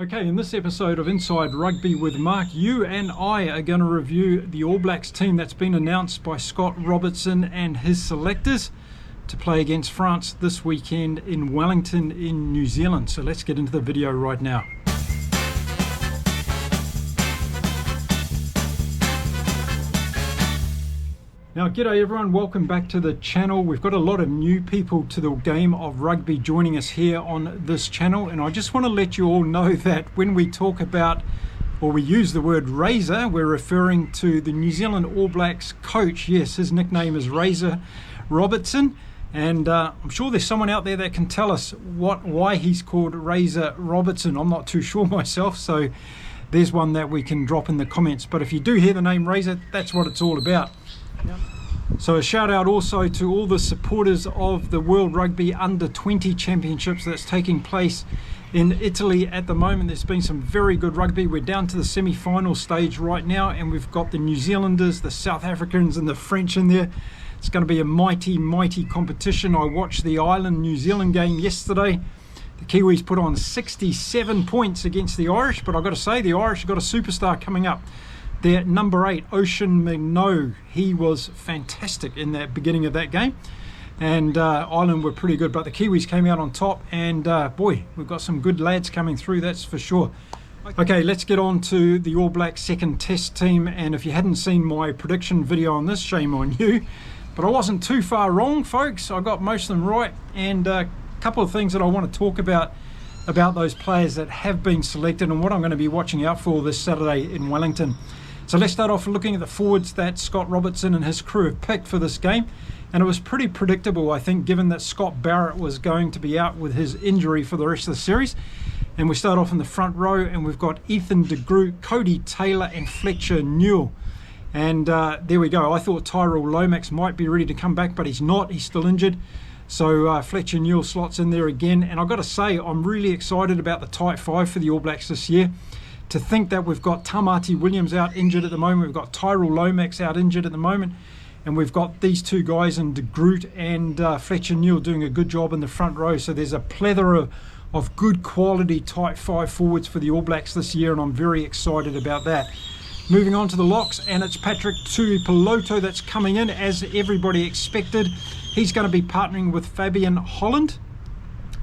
Okay, in this episode of Inside Rugby with Mark, you and I are going to review the All Blacks team that's been announced by Scott Robertson and his selectors to play against France this weekend in Wellington in New Zealand. So let's get into the video right now. Now, g'day everyone, welcome back to the channel. We've got a lot of new people to the game of rugby joining us here on this channel, and I just want to let you all know that when we talk about, or we use the word Razor, we're referring to the New Zealand All Blacks coach. Yes, his nickname is Razor Robertson, and I'm sure there's someone out there that can tell us why he's called Razor Robertson. I'm not too sure myself, so there's one that we can drop in the comments. But if you do hear the name Razor, that's what it's all about. So a shout out also to all the supporters of the World Rugby Under-20 Championships that's taking place in Italy at the moment. There's been some very good rugby. We're down to the semi-final stage right now, and we've got the New Zealanders, the South Africans and the French in there. It's going to be a mighty competition. I watched the Ireland-New Zealand game yesterday. The Kiwis put on 67 points against the Irish, but I've got to say the Irish have got a superstar coming up. Their number 8, Ocean McNoe, he was fantastic in the beginning of that game, and Ireland were pretty good, but the Kiwis came out on top, and boy, we've got some good lads coming through, that's for sure. Okay, let's get on to the All Blacks second test team, and if you hadn't seen my prediction video on this, shame on you, but I wasn't too far wrong, folks. I got most of them right, and a couple of things that I want to talk about those players that have been selected and what I'm going to be watching out for this Saturday in Wellington. So let's start off looking at the forwards that Scott Robertson and his crew have picked for this game. And it was pretty predictable, I think, given that Scott Barrett was going to be out with his injury for the rest of the series. And we start off in the front row, and we've got Ethan de Groot, Cody Taylor and Fletcher Newell. And there we go. I thought Tyrell Lomax might be ready to come back, but he's not. He's still injured. So Fletcher Newell slots in there again. And I've got to say, I'm really excited about the tight five for the All Blacks this year. To think that we've got Tamati Williams out injured at the moment, we've got Tyrell Lomax out injured at the moment, and we've got these two guys in De Groot and Fletcher Newell doing a good job in the front row. So there's a plethora of good quality tight five forwards for the All Blacks this year, and I'm very excited about that. Moving on to the locks, and it's Patrick Tuipulotu that's coming in as everybody expected. He's going to be partnering with Fabian Holland,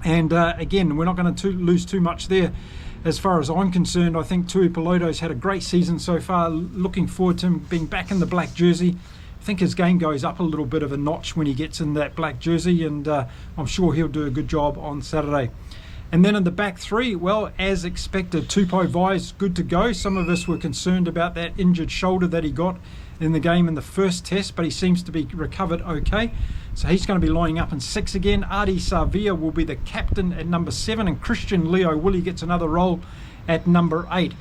and again, we're not going to lose too much there. As far as I'm concerned, I think Tuipulotu's had a great season so far. Looking forward to him being back in the black jersey. I think his game goes up a little bit of a notch when he gets in that black jersey, and I'm sure he'll do a good job on Saturday. And then in the back three, well, as expected, Tupou Vai's good to go. Some of us were concerned about that injured shoulder that he got in the game in the first test, but he seems to be recovered okay. So he's going to be lining up in 6 again. Ardie Savea will be the captain at number 7, and Christian Leo Willie gets another role at number 8.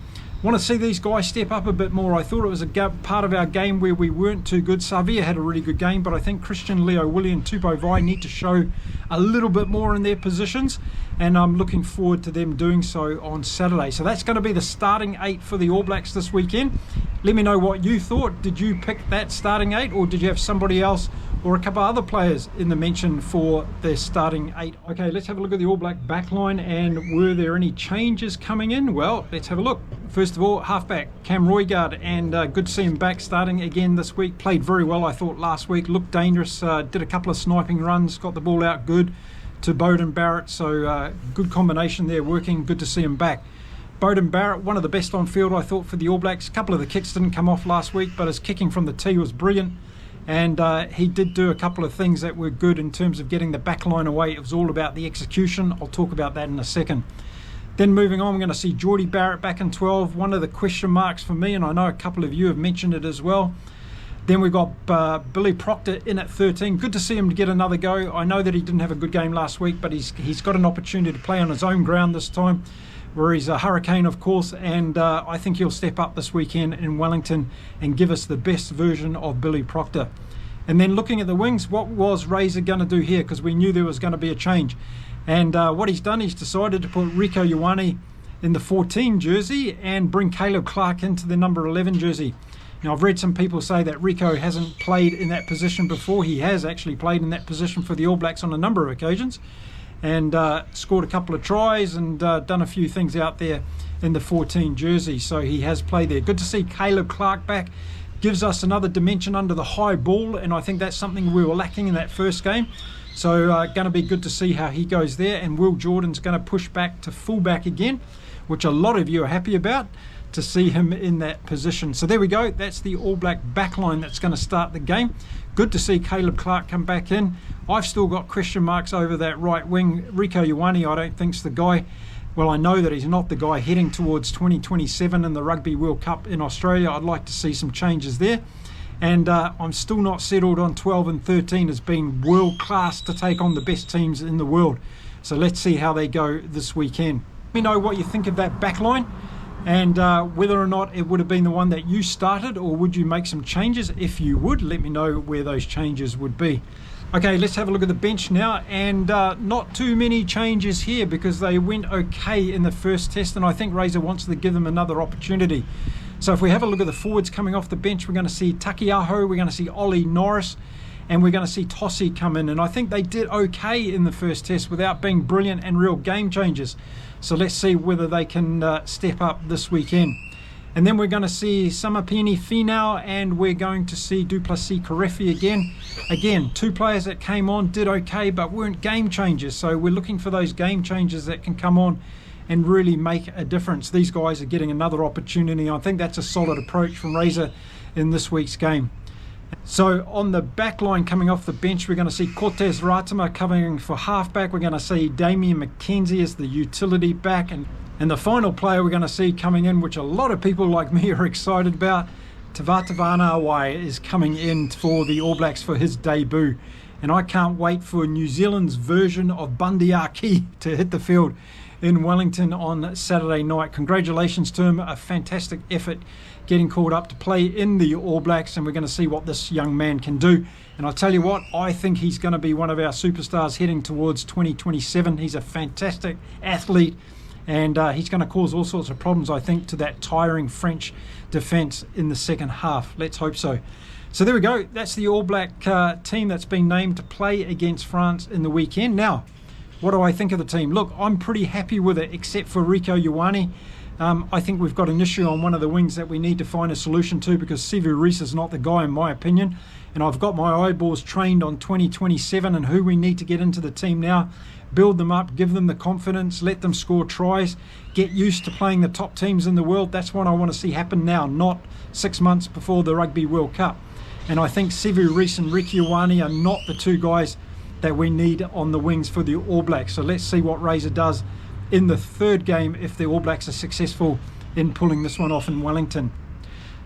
Want to see these guys step up a bit more. I thought it was a part of our game where we weren't too good. Savea had a really good game, but I think Christian Leo Willie and Tupou Vai need to show a little bit more in their positions, and I'm looking forward to them doing so on Saturday. So that's going to be the starting 8 for the All Blacks this weekend. Let me know what you thought. Did you pick that starting 8, or did you have somebody else or a couple of other players in the mention for their starting 8? Okay, let's have a look at the All Black backline, and were there any changes coming in? Well, let's have a look. First of all, halfback Cam Roigard, and good to see him back starting again this week. Played very well, I thought, last week. Looked dangerous, did a couple of sniping runs, got the ball out good to Beauden Barrett, so good combination there working. Good to see him back. Beauden Barrett, one of the best on field, I thought, for the All Blacks. A couple of the kicks didn't come off last week, but his kicking from the tee was brilliant. And he did do a couple of things that were good in terms of getting the back line away. It was all about the execution. I'll talk about that in a second. Then moving on, we're going to see Jordie Barrett back in 12. One of the question marks for me, and I know a couple of you have mentioned it as well. Then we've got Billy Proctor in at 13. Good to see him to get another go. I know that he didn't have a good game last week, but he's got an opportunity to play on his own ground this time, where he's a Hurricane, of course, and I think he'll step up this weekend in Wellington and give us the best version of Billy Proctor. And then looking at the wings, what was Razor going to do here? Because we knew there was going to be a change. And what he's done, he's decided to put Rieko Ioane in the 14 jersey and bring Caleb Clark into the number 11 jersey. Now, I've read some people say that Rieko hasn't played in that position before. He has actually played in that position for the All Blacks on a number of occasions, and scored a couple of tries and done a few things out there in the 14 jersey, so he has played there. Good to see Caleb Clark back. Gives us another dimension under the high ball, and I think that's something we were lacking in that first game. So going to be good to see how he goes there. And Will Jordan's going to push back to fullback again, which a lot of you are happy about, to see him in that position. So there we go. That's the All Black backline that's going to start the game. Good to see Caleb Clark come back in. I've still got question marks over that right wing. Rieko Ioane, I don't think's the guy. Well, I know that he's not the guy heading towards 2027 in the Rugby World Cup in Australia. I'd like to see some changes there. And I'm still not settled on 12 and 13 as being world class to take on the best teams in the world. So let's see how they go this weekend. Let me know what you think of that backline, and whether or not it would have been the one that you started, or would you make some changes? If you would, let me know where those changes would be. Okay, let's have a look at the bench now, and not too many changes here because they went okay in the first test, and I think Razor wants to give them another opportunity. So if we have a look at the forwards coming off the bench, we're going to see Takiaho, we're going to see Ollie Norris, and we're going to see Tossi come in. And I think they did okay in the first test without being brilliant and real game changers. So let's see whether they can step up this weekend. And then we're going to see Samapeni Finau, and we're going to see Duplessis Karefi again. Again, two players that came on, did okay, but weren't game changers. So we're looking for those game changers that can come on and really make a difference. These guys are getting another opportunity. I think that's a solid approach from Razor in this week's game. So on the back line coming off the bench, we're going to see Cortez Ratama covering for halfback. We're going to see Damien McKenzie as the utility back. And the final player we're going to see coming in, which a lot of people like me are excited about, Tavatavana Awai is coming in for the All Blacks for his debut. And I can't wait for New Zealand's version of Bundy Aki to hit the field in Wellington on Saturday night. Congratulations to him, a fantastic effort getting called up to play in the All Blacks, and we're going to see what this young man can do. And I'll tell you what, I think he's going to be one of our superstars heading towards 2027. He's a fantastic athlete, and he's going to cause all sorts of problems, I think, to that tiring French defence in the second half. Let's hope so. So there we go. That's the All Black team that's been named to play against France in the weekend. Now, what do I think of the team? Look, I'm pretty happy with it, except for Rieko Ioane. I think we've got an issue on one of the wings that we need to find a solution to, because Sevu Reece is not the guy, in my opinion. And I've got my eyeballs trained on 2027 and who we need to get into the team now. Build them up, give them the confidence, let them score tries, get used to playing the top teams in the world. That's what I want to see happen now, not 6 months before the Rugby World Cup. And I think Sevu Reece and Rieko Ioane are not the two guys that we need on the wings for the All Blacks. So let's see what Razor does in the third game if the All Blacks are successful in pulling this one off in Wellington.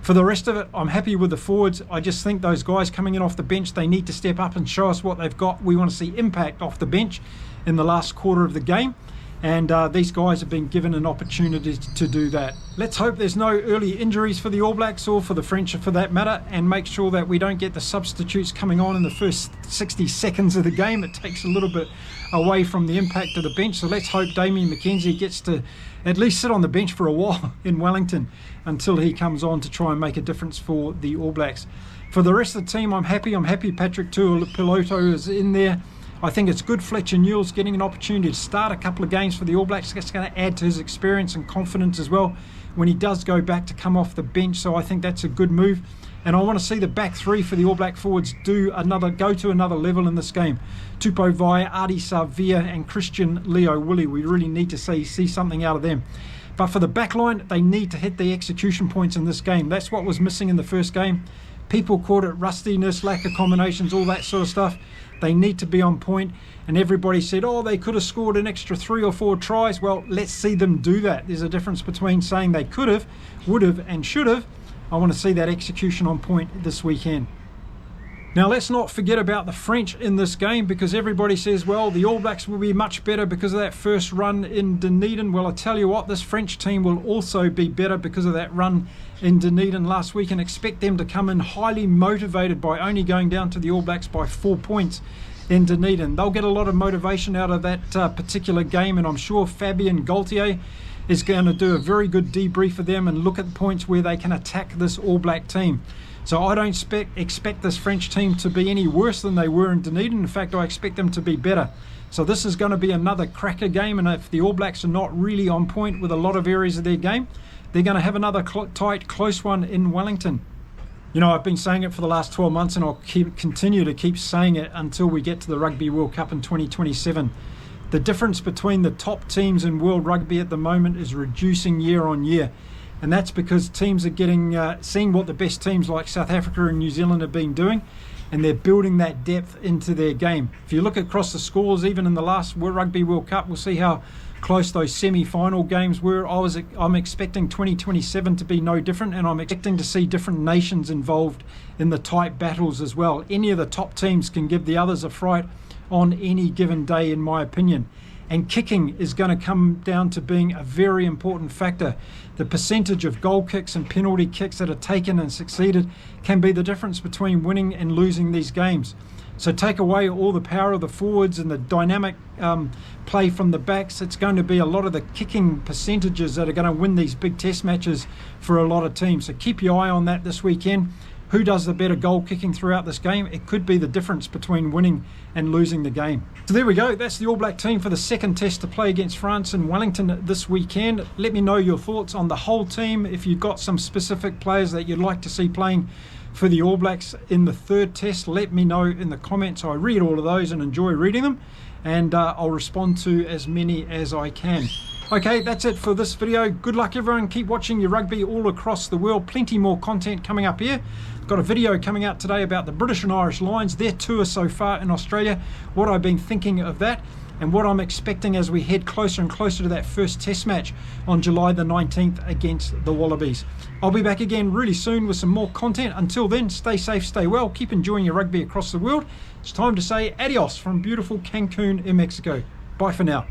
For the rest of it, I'm happy with the forwards. I just think those guys coming in off the bench, they need to step up and show us what they've got. We want to see impact off the bench in the last quarter of the game, and these guys have been given an opportunity to do that. Let's hope there's no early injuries for the All Blacks, or for the French for that matter, and make sure that we don't get the substitutes coming on in the first 60 seconds of the game. It takes a little bit away from the impact of the bench. So let's hope Damien McKenzie gets to at least sit on the bench for a while in Wellington until he comes on to try and make a difference for the All Blacks. For the rest of the team, I'm happy. Patrick Tuilapiloto is in there. I think it's good Fletcher Newell's getting an opportunity to start a couple of games for the All Blacks. It's going to add to his experience and confidence as well when he does go back to come off the bench. So I think that's a good move. And I want to see the back three for the All Black forwards go to another level in this game. Tupou Vai, Adi Savia and Christian Leo Willie. We really need to see something out of them. But for the back line, they need to hit the execution points in this game. That's what was missing in the first game. People called it rustiness, lack of combinations, all that sort of stuff. They need to be on point, and everybody said, oh, they could have scored an extra 3 or 4 tries. Well, let's see them do that. There's a difference between saying they could have, would have and should have. I want to see that execution on point this weekend. Now, let's not forget about the French in this game, because everybody says, well, the All Blacks will be much better because of that first run in Dunedin. Well, I tell you what, this French team will also be better because of that run in Dunedin last week, and expect them to come in highly motivated by only going down to the All Blacks by 4 points in Dunedin. They'll get a lot of motivation out of that particular game, and I'm sure Fabien Gaultier is going to do a very good debrief of them and look at the points where they can attack this All Black team. So I don't expect this French team to be any worse than they were in Dunedin. In fact, I expect them to be better. So this is going to be another cracker game, and if the All Blacks are not really on point with a lot of areas of their game, they're going to have another tight, close one in Wellington. You know, I've been saying it for the last 12 months, and I'll continue to keep saying it until we get to the Rugby World Cup in 2027. The difference between the top teams in World Rugby at the moment is reducing year on year. And that's because teams are getting seeing what the best teams like South Africa and New Zealand have been doing, and they're building that depth into their game. If you look across the scores, even in the last Rugby World Cup, we'll see how close those semi-final games were. I'm expecting 2027 to be no different, and I'm expecting to see different nations involved in the tight battles as well. Any of the top teams can give the others a fright on any given day, in my opinion. And kicking is going to come down to being a very important factor. The percentage of goal kicks and penalty kicks that are taken and succeeded can be the difference between winning and losing these games. So take away all the power of the forwards and the dynamic play from the backs. It's going to be a lot of the kicking percentages that are going to win these big test matches for a lot of teams. So keep your eye on that this weekend. Who does the better goal kicking throughout this game? It could be the difference between winning and losing the game. So there we go. That's the All Black team for the second test to play against France in Wellington this weekend. Let me know your thoughts on the whole team. If you've got some specific players that you'd like to see playing for the All Blacks in the third test, let me know in the comments. I read all of those and enjoy reading them, and I'll respond to as many as I can. Okay, that's it for this video. Good luck, everyone. Keep watching your rugby all across the world. Plenty more content coming up here. Got a video coming out today about the British and Irish Lions, their tour so far in Australia, what I've been thinking of that, and what I'm expecting as we head closer and closer to that first test match on July the 19th against the Wallabies. I'll be back again really soon with some more content. Until then, stay safe, stay well, keep enjoying your rugby across the world. It's time to say adios from beautiful Cancun in Mexico. Bye for now.